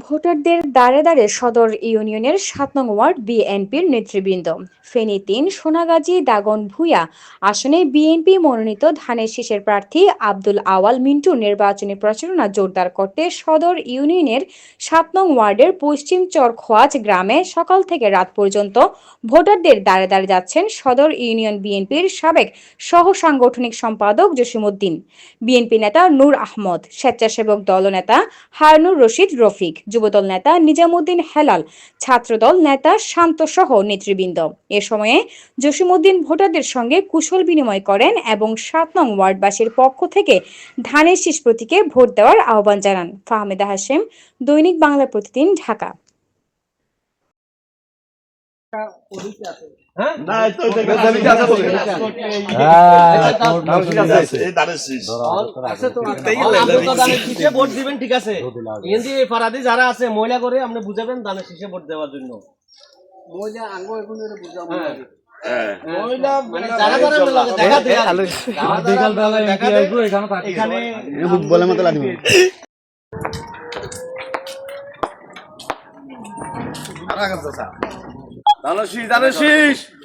ভোটারদের দ্বারে দ্বারে সদর ইউনিয়নের ৭ নং ওয়ার্ড বিএনপির নেতৃবৃন্দ। ফেনী ৩ সোনাগাজী দাগনভূঞা আসনে বিএনপি মনোনীত ধানের শীষের প্রার্থী আব্দুল আওয়াল মিন্টুর নির্বাচনী প্রচারণা জোরদার করতে সদর ইউনিয়নের ৭ নং ওয়ার্ডের পশ্চিম চরখোয়াজ গ্রামে সকাল থেকে রাত পর্যন্ত ভোটারদের দ্বারে দ্বারে যাচ্ছেন সদর ইউনিয়ন বিএনপির সাবেক সহ সাংগঠনিক সম্পাদক জসিমউদ্দিন, বিএনপি নেতা নূর আহমদ, স্বেচ্ছাসেবক দলনেতা হারুনুর রশিদ রফিক, যুবদল নেতা নিজামুদ্দিন হেলাল, ছাত্রদল নেতা শান্ত সহ নেতৃবৃন্দ। এ সময়ে জসিমউদ্দিন ভোটারদের সঙ্গে কুশল বিনিময় করেন এবং ৭ নং ওয়ার্ডবাসীর পক্ষ থেকে ধানের শীষ প্রতীকে ভোট দেওয়ার আহ্বান জানান। ফাহমেদা হাশেম, দৈনিক বাংলা প্রতিদিন, ঢাকা। যারা আছে মহিলা করে আপনি বুঝাবেন ধানের শীষে ভোট দেওয়ার জন্য।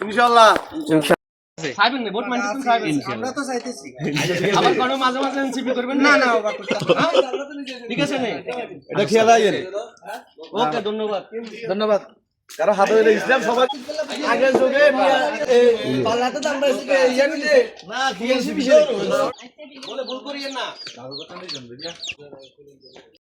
ইনশাআল্লাহ সাইবেন না ভোট মানতে সাইবেন আমরা তো চাইতেছি আবার কোন মাঝে মাঝে এনসিপি করবেন না না ঠিক আছে নে এটা খেয়াল রাখেন। ওকে ধন্যবাদ ধন্যবাদ। কারো হাতে হইলে ইসলাম সবাই আগে যোগে পাল্লাতে তো আমরা ইয়া নিলে না দিয়েছি বিষয় বলে ভুল করিয়েন না।